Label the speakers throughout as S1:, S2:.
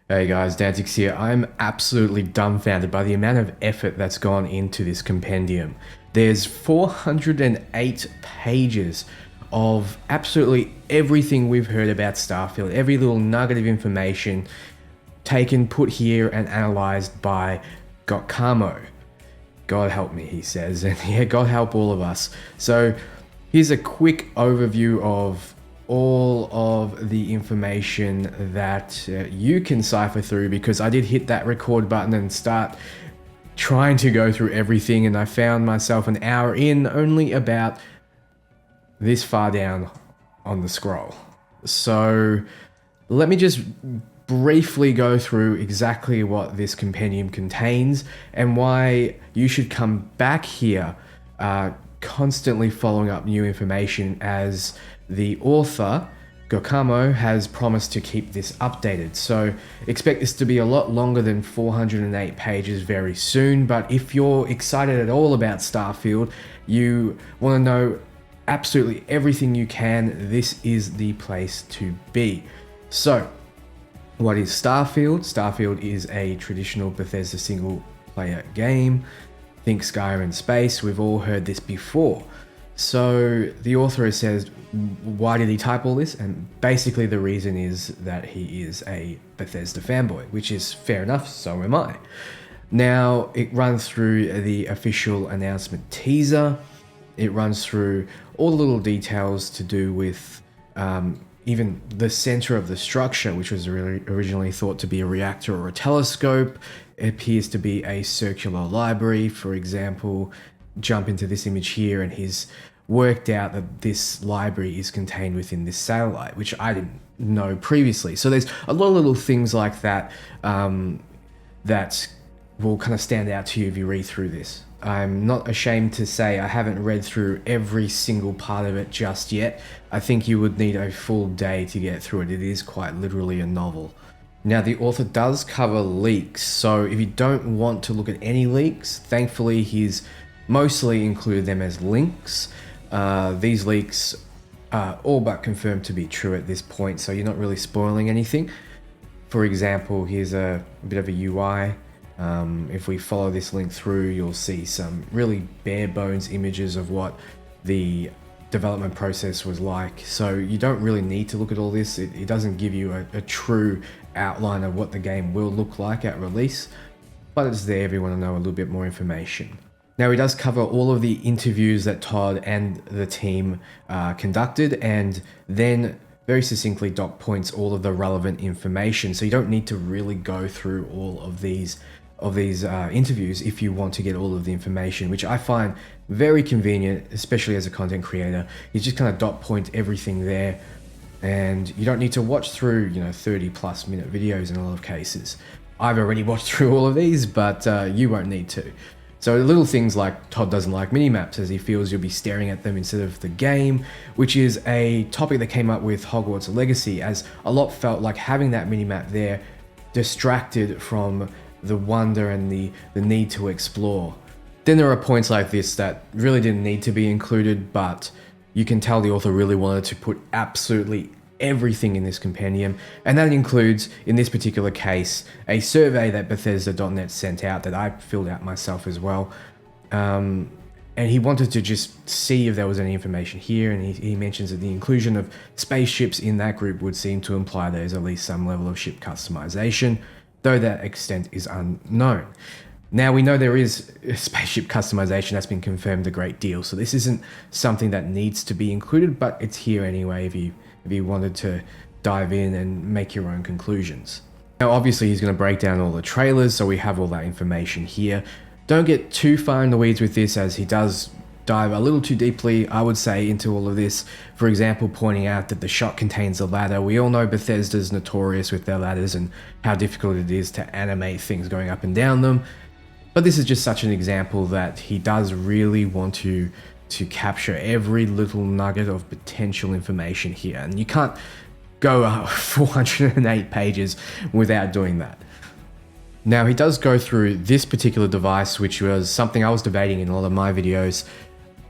S1: Hey guys, Dantix here. I'm absolutely dumbfounded by the amount of effort that's gone into this compendium. There's 408 pages of absolutely everything we've heard about Starfield, every little nugget of information taken, put here, and analyzed by Gokamo. God help me, he says, and yeah, God help all of us. So here's a quick overview of all of the information that you can cipher through, because I did hit that record button and start trying to go through everything, and I found myself an hour in, only about this far down on the scroll. So let me just briefly go through exactly what this compendium contains and why you should come back here constantly following up new information, as the author, Gokamo, has promised to keep this updated. So expect this to be a lot longer than 408 pages very soon, but if you're excited at all about Starfield, you want to know absolutely everything you can, this is the place to be. So what is Starfield? Starfield is a traditional Bethesda single player game. Think Skyrim space, we've all heard this before. So the author has said, why did he type all this? And basically the reason is that he is a Bethesda fanboy, which is fair enough, so am I. Now, it runs through the official announcement teaser. It runs through all the little details to do with even the center of the structure, which was originally thought to be a reactor or a telescope. It appears to be a circular library. For example, jump into this image here, and he's worked out that this library is contained within this satellite, which I didn't know previously. So there's a lot of little things like that that will kind of stand out to you if you read through this. I'm not ashamed to say I haven't read through every single part of it just yet. I think you would need a full day to get through it. It is quite literally a novel. Now, the author does cover leaks, so if you don't want to look at any leaks, thankfully he's mostly included them as links. These leaks are all but confirmed to be true at this point, so you're not really spoiling anything. For example, here's a bit of a UI. If we follow this link through, you'll see some really bare bones images of what the development process was like. So you don't really need to look at all this. It doesn't give you a true outline of what the game will look like at release, but it's there if you want to know a little bit more information. Now, he does cover all of the interviews that Todd and the team conducted, and then very succinctly dot points all of the relevant information. So you don't need to really go through all of these interviews if you want to get all of the information, which I find very convenient, especially as a content creator. You just kind of dot point everything there, and you don't need to watch through 30+ minute videos in a lot of cases. I've already watched through all of these, but you won't need to. So little things like Todd doesn't like minimaps, as he feels you'll be staring at them instead of the game, which is a topic that came up with Hogwarts Legacy, as a lot felt like having that minimap there distracted from the wonder and the need to explore. Then there are points like this that really didn't need to be included, but you can tell the author really wanted to put absolutely everything in this compendium, and that includes, in this particular case, a survey that Bethesda.net sent out that I filled out myself as well. And he wanted to just see if there was any information here, and he mentions that the inclusion of spaceships in that group would seem to imply there's at least some level of ship customization, though that extent is unknown. Now, we know there is spaceship customization that's been confirmed a great deal, so this isn't something that needs to be included, but it's here anyway if you wanted to dive in and make your own conclusions. Now, obviously, he's going to break down all the trailers, so we have all that information here. Don't get too far in the weeds with this, as he does dive a little too deeply, I would say, into all of this. For example, pointing out that the shot contains a ladder. We all know Bethesda's notorious with their ladders and how difficult it is to animate things going up and down them. But this is just such an example that he does really want to capture every little nugget of potential information here. And you can't go 408 pages without doing that. Now, he does go through this particular device, which was something I was debating in a lot of my videos.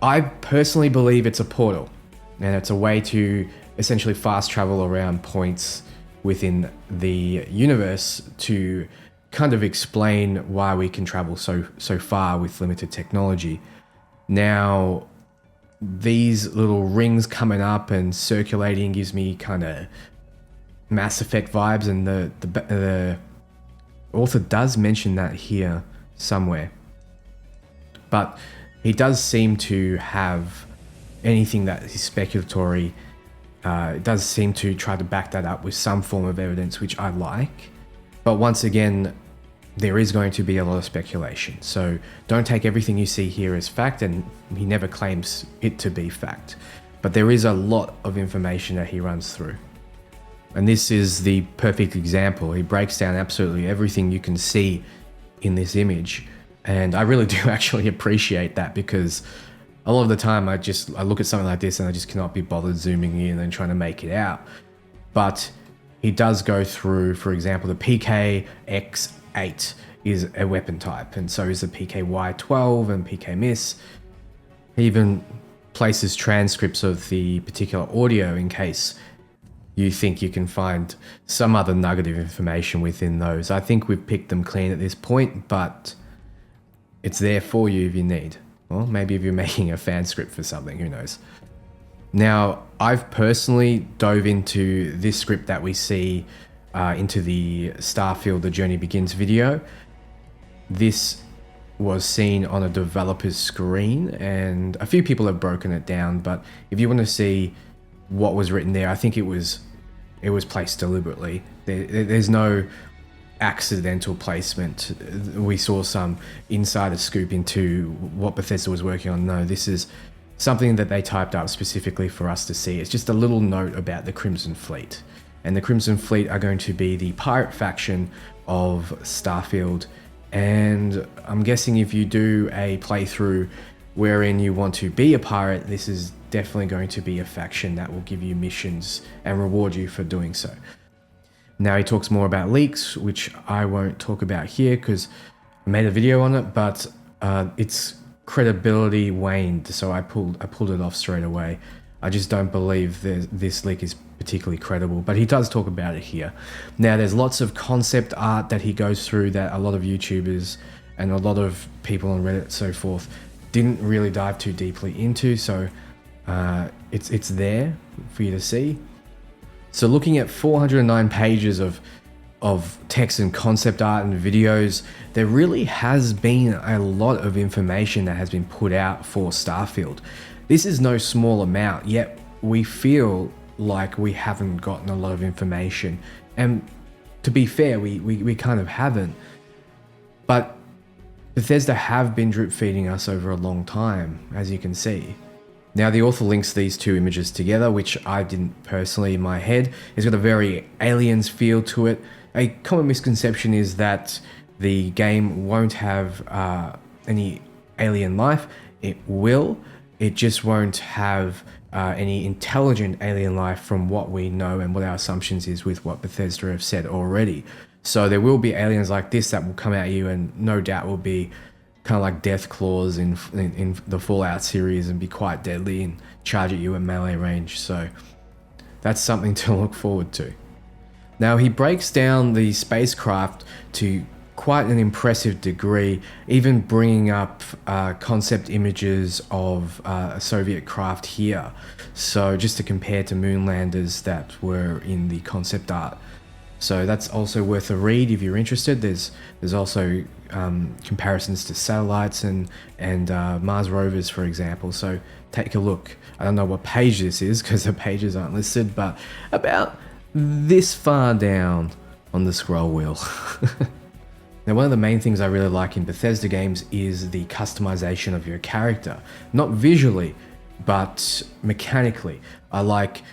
S1: I personally believe it's a portal, and it's a way to essentially fast travel around points within the universe to kind of explain why we can travel so far with limited technology. Now, these little rings coming up and circulating gives me kind of Mass Effect vibes, and the author does mention that here somewhere. But he does seem to have anything that is speculatory. It does seem to try to back that up with some form of evidence, which I like. But once again, there is going to be a lot of speculation. So don't take everything you see here as fact, and he never claims it to be fact. But there is a lot of information that he runs through. And this is the perfect example. He breaks down absolutely everything you can see in this image. And I really do actually appreciate that, because a lot of the time I look at something like this and I just cannot be bothered zooming in and trying to make it out. But he does go through, for example, the PKX8 is a weapon type, and so is the PKY12 and PKMIS. He even places transcripts of the particular audio in case you think you can find some other nugget of information within those. I think we've picked them clean at this point, but it's there for you if you need. Well, maybe if you're making a fan script for something, who knows. Now, I've personally dove into this script that we see into the Starfield The Journey Begins video. This was seen on a developer's screen, and a few people have broken it down, but if you want to see what was written there, I think it was placed deliberately. There's no accidental placement. We saw some insider scoop into what Bethesda was working on. No, this is something that they typed up specifically for us to see. It's just a little note about the Crimson Fleet. And the Crimson Fleet are going to be the pirate faction of Starfield. And I'm guessing if you do a playthrough wherein you want to be a pirate, this is definitely going to be a faction that will give you missions and reward you for doing so. Now he talks more about leaks, which I won't talk about here because I made a video on it, but its credibility waned, so I pulled it off straight away. I just don't believe this leak is particularly credible, but he does talk about it here. Now there's lots of concept art that he goes through that a lot of YouTubers and a lot of people on Reddit and so forth didn't really dive too deeply into, so it's there for you to see. So looking at 409 pages of text and concept art and videos, there really has been a lot of information that has been put out for Starfield. This is no small amount, yet we feel like we haven't gotten a lot of information. And to be fair, we kind of haven't. But Bethesda have been drip feeding us over a long time, as you can see. Now the author links these two images together, which I didn't personally in my head. It's got a very Aliens feel to it. A common misconception is that the game won't have any alien life. It will. It just won't have any intelligent alien life from what we know and what our assumptions is with what Bethesda have said already. So there will be aliens like this that will come at you, and no doubt will be kind of like death claws in the Fallout series and be quite deadly and charge at you at melee range. So that's something to look forward to. Now he breaks down the spacecraft to quite an impressive degree, even bringing up concept images of a Soviet craft here. So just to compare to moonlanders that were in the concept art. So that's also worth a read if you're interested. There's also comparisons to satellites and Mars rovers, for example. So take a look. I don't know what page this is because the pages aren't listed, but about this far down on the scroll wheel. Now, one of the main things I really like in Bethesda games is the customization of your character. Not visually, but mechanically. I like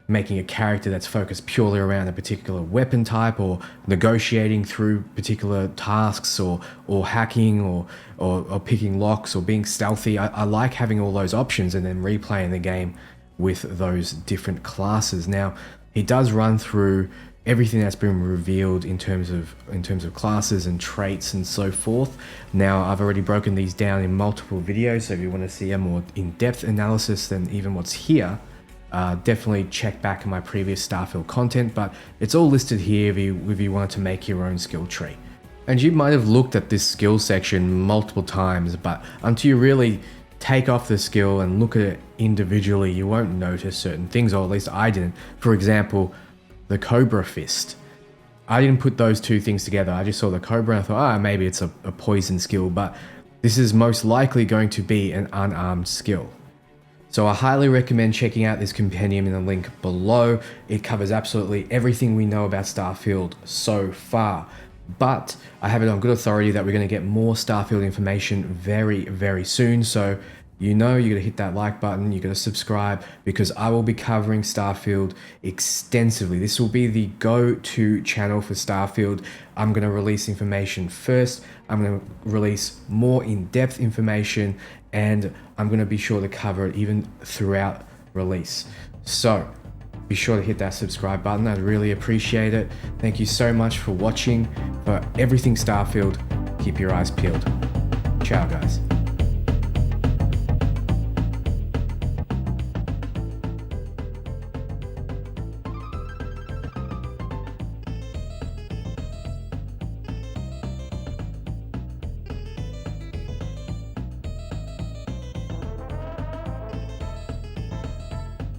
S1: making a character that's focused purely around a particular weapon type, or negotiating through particular tasks, or hacking, or picking locks, or being stealthy. I like having all those options and then replaying the game with those different classes. Now, he does run through everything that's been revealed in terms of classes and traits and so forth. Now, I've already broken these down in multiple videos, so if you want to see a more in-depth analysis than even what's here, definitely check back in my previous Starfield content, but it's all listed here if you want to make your own skill tree. And you might have looked at this skill section multiple times, but until you really take off the skill and look at it individually, you won't notice certain things, or at least I didn't. For example, the Cobra Fist. I didn't put those two things together. I just saw the Cobra and I thought, maybe it's a poison skill, but this is most likely going to be an unarmed skill. So I highly recommend checking out this compendium in the link below. It covers absolutely everything we know about Starfield so far. But I have it on good authority that we're going to get more Starfield information very, very soon. So you know you're going to hit that like button, you're going to subscribe, because I will be covering Starfield extensively. This will be the go-to channel for Starfield. I'm going to release information first. I'm going to release more in-depth information, and I'm going to be sure to cover it even throughout release. So be sure to hit that subscribe button. I'd really appreciate it. Thank you so much for watching. For everything Starfield, keep your eyes peeled. Ciao, guys.